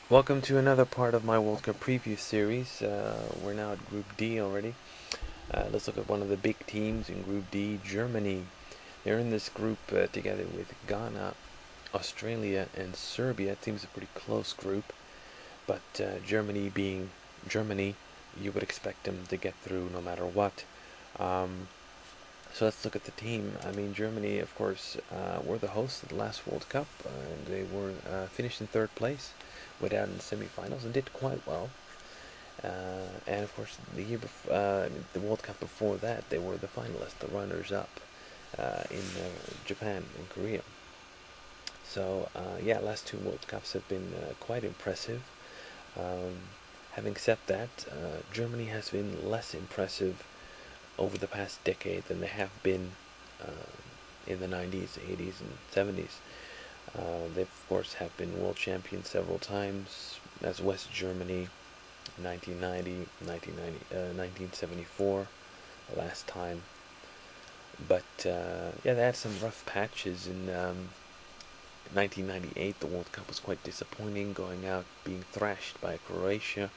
Welcome to another part of my World Cup preview series. We're now at Group D already. Let's look at one of the big teams in Group D, Germany. They're in this group together with Ghana, Australia, and Serbia. It seems a pretty close group, but Germany being Germany, you would expect them to get through no matter what. So let's look at the team. I mean, Germany, of course, were the hosts of the last World Cup, and they were finished in third place, went out in the semi-finals, and did quite well. And of course, the year before, the World Cup before that, they were the finalists, the runners-up in Japan and Korea. So yeah, last two World Cups have been quite impressive. Having said that, Germany has been less impressive over the past decade than they have been in the 90s, 80s, and 70s. They of course have been world champions several times, as West Germany, 1990, 1974, last time. But yeah, they had some rough patches in 1998. The World Cup was quite disappointing, going out being thrashed by Croatia.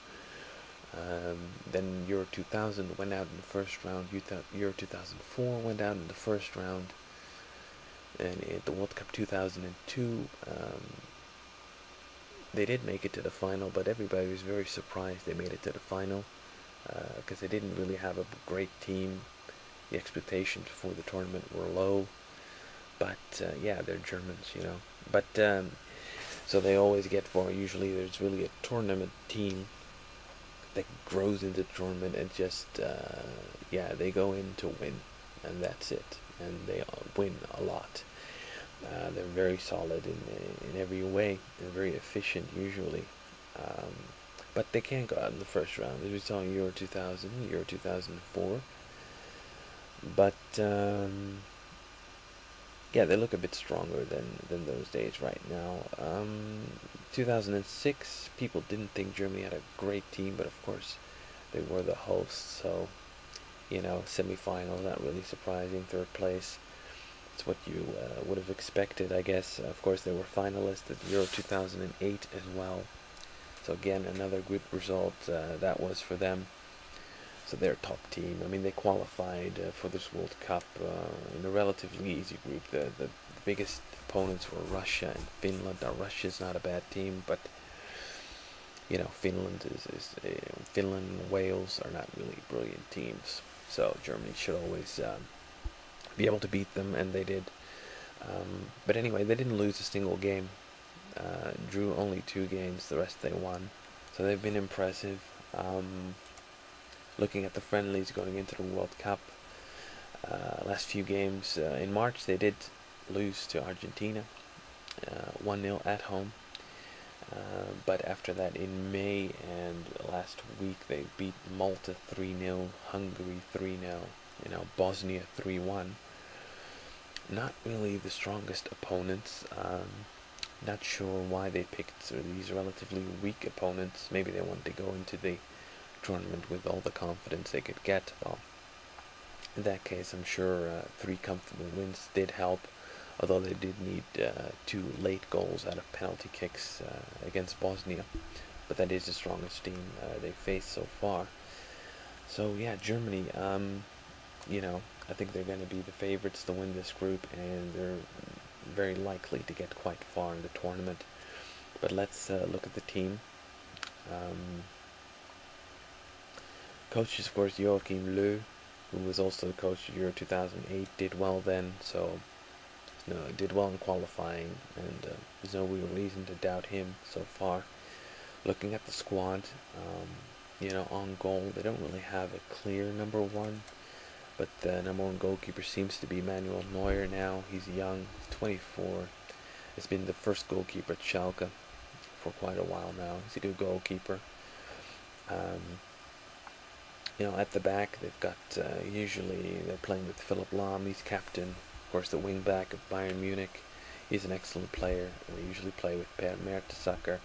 Then Euro 2000 went out in the first round. Euro 2004 went out in the first round. And at the World Cup 2002, they did make it to the final, but everybody was very surprised they made it to the final because they didn't really have a great team. The expectations for the tournament were low, but yeah, they're Germans, you know. But so they always get far. Usually, there's really a tournament team that grows into the tournament and just yeah, they go in to win, and that's it. And they win a lot. They're very solid in every way. They're very efficient usually. But they can go out in the first round, as we saw in Euro 2000, Euro 2004. But yeah, they look a bit stronger than those days right now. 2006, people didn't think Germany had a great team, but of course they were the hosts, so you know, semi-final, not really surprising. Third place, it's what you would have expected, I guess. Of course, they were finalists at Euro 2008 as well. So again, another good result that was for them. So they're a top team. I mean, they qualified for this World Cup in a relatively easy group. The biggest opponents were Russia and Finland. Now, Russia's not a bad team, but you know, Finland Finland and Wales are not really brilliant teams. So Germany should always be able to beat them, and they did. But anyway, they didn't lose a single game. Drew only two games. The rest they won. So they've been impressive. Looking at the friendlies going into the World Cup, last few games in March they did lose to Argentina, 1-0 at home. But after that, in May and last week, they beat Malta 3-0, Hungary 3-0, you know, Bosnia 3-1. Not really the strongest opponents. Not sure why they picked these relatively weak opponents. Maybe they wanted to go into the tournament with all the confidence they could get. Well, in that case, I'm sure three comfortable wins did help, although they did need two late goals out of penalty kicks against Bosnia. But that is the strongest team they've faced so far. So yeah, Germany, you know, I think they're going to be the favorites to win this group, and they're very likely to get quite far in the tournament. But let's look at the team. Coach is, of course, Joachim Löw, who was also the coach of Euro 2008, did well then, so did well in qualifying, and there's no real reason to doubt him so far. Looking at the squad, you know, on goal, they don't really have a clear number one, but the number one goalkeeper seems to be Manuel Neuer now. He's young, 24. He's been the first goalkeeper at Schalke for quite a while now. He's a good goalkeeper. You know, at the back, they've got, usually they're playing with Philipp Lahm. He's captain, of course, the wing back of Bayern Munich. He's an excellent player. They usually play with Per Mertesacker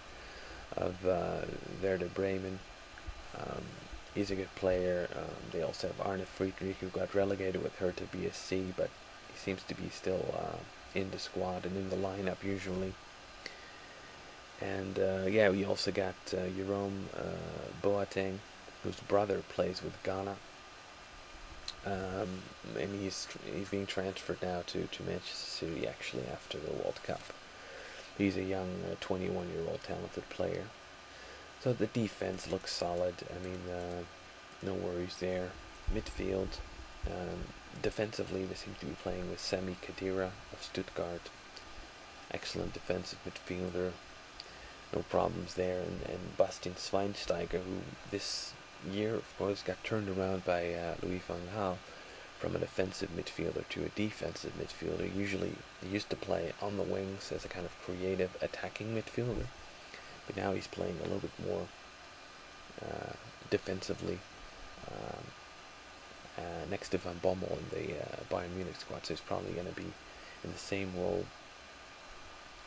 of Werder Bremen. He's a good player. They also have Arne Friedrich, who got relegated with Hertha BSC, but he seems to be still in the squad and in the lineup usually. And yeah, we also got Jerome Boateng, whose brother plays with Ghana. And he's being transferred now to Manchester City actually after the World Cup. He's a young 21-year-old talented player. So the defense looks solid. I mean, no worries there. Midfield, defensively, they seem to be playing with Sami Khedira of Stuttgart. Excellent defensive midfielder. No problems there. And Bastian Schweinsteiger, who this year, of course, got turned around by Louis van Gaal from an offensive midfielder to a defensive midfielder. Usually, he used to play on the wings as a kind of creative attacking midfielder, but now he's playing a little bit more defensively. Next to Van Bommel in the Bayern Munich squad, so he's probably going to be in the same role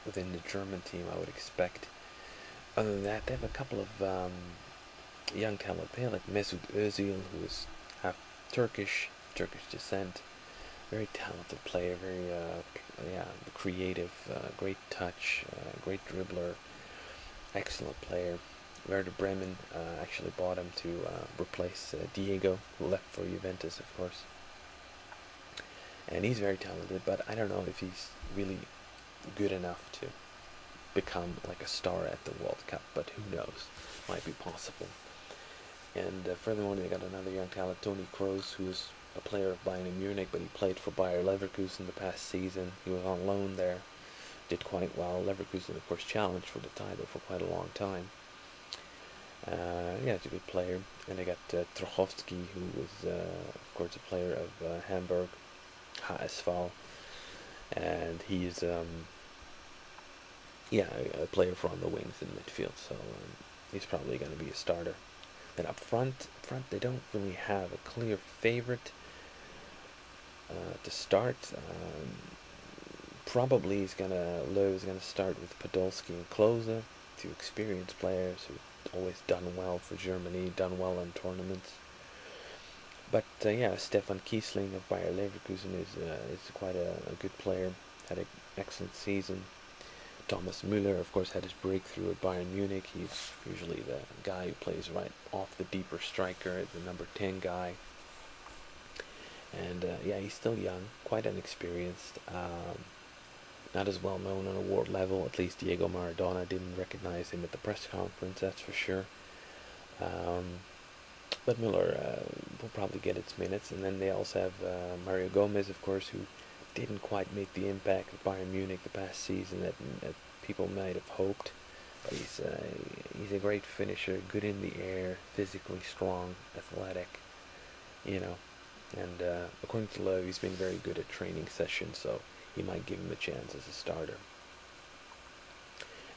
within the German team, I would expect. Other than that, they have a couple of young talent player like Mesut Özil, who is half Turkish descent. Very talented player, very creative, great touch, great dribbler, excellent player. Werder Bremen actually bought him to replace Diego, who left for Juventus, of course. And he's very talented, but I don't know if he's really good enough to become like a star at the World Cup, but who knows, might be possible. And furthermore, they got another young talent, Toni Kroos, who's a player of Bayern Munich, but he played for Bayer Leverkusen the past season. He was on loan there, did quite well. Leverkusen, of course, challenged for the title for quite a long time. Yeah, he's a good player. And they got Trochowski, who was, of course, a player of Hamburg, HSV, and he's a player for on the wings in midfield, so he's probably going to be a starter. Then up front, they don't really have a clear favorite to start. Probably Löw is gonna start with Podolski and Klose, two experienced players who've always done well for Germany, done well in tournaments. But yeah, Stefan Kiesling of Bayer Leverkusen is quite a good player. Had an excellent season. Thomas Müller, of course, had his breakthrough at Bayern Munich. He's usually the guy who plays right off the deeper striker, the number 10 guy. And yeah, he's still young, quite inexperienced. Not as well known on a world level. At least Diego Maradona didn't recognize him at the press conference, that's for sure. But Müller will probably get its minutes. And then they also have Mario Gomez, of course, who didn't quite make the impact at Bayern Munich the past season that people might have hoped. But he's a great finisher, good in the air, physically strong, athletic, you know. And according to Löw, he's been very good at training sessions, so he might give him a chance as a starter.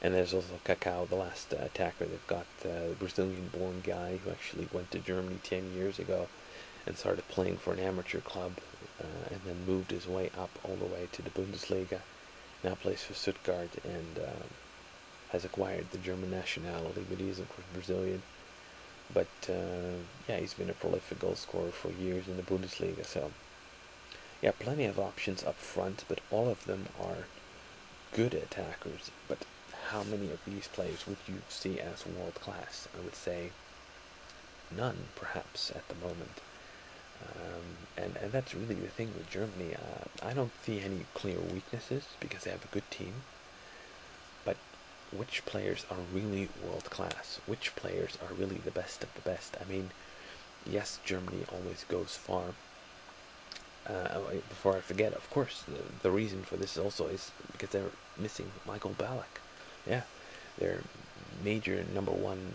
And there's also Kaká, the last attacker. They've got the Brazilian-born guy who actually went to Germany 10 years ago and started playing for an amateur club, and then moved his way up all the way to the Bundesliga. Now plays for Stuttgart and has acquired the German nationality, but he is of course Brazilian. But yeah, he's been a prolific goal scorer for years in the Bundesliga. So yeah, plenty of options up front, but all of them are good attackers. But how many of these players would you see as world class? I would say none, perhaps, at the moment. And that's really the thing with Germany. I don't see any clear weaknesses because they have a good team. But which players are really world class? Which players are really the best of the best? I mean, yes, Germany always goes far. Before I forget, of course, the reason for this also is because they're missing Michael Ballack. Yeah, their major number one,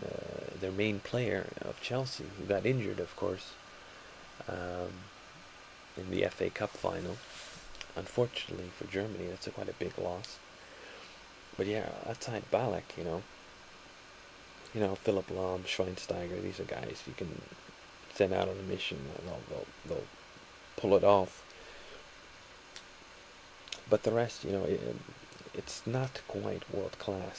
their main player of Chelsea, who got injured, of course, in the FA Cup final. Unfortunately for Germany, that's quite a big loss. But yeah, outside Ballack, you know, Philipp Lahm, Schweinsteiger, these are guys you can send out on a mission and they'll pull it off. But the rest, it's not quite world class.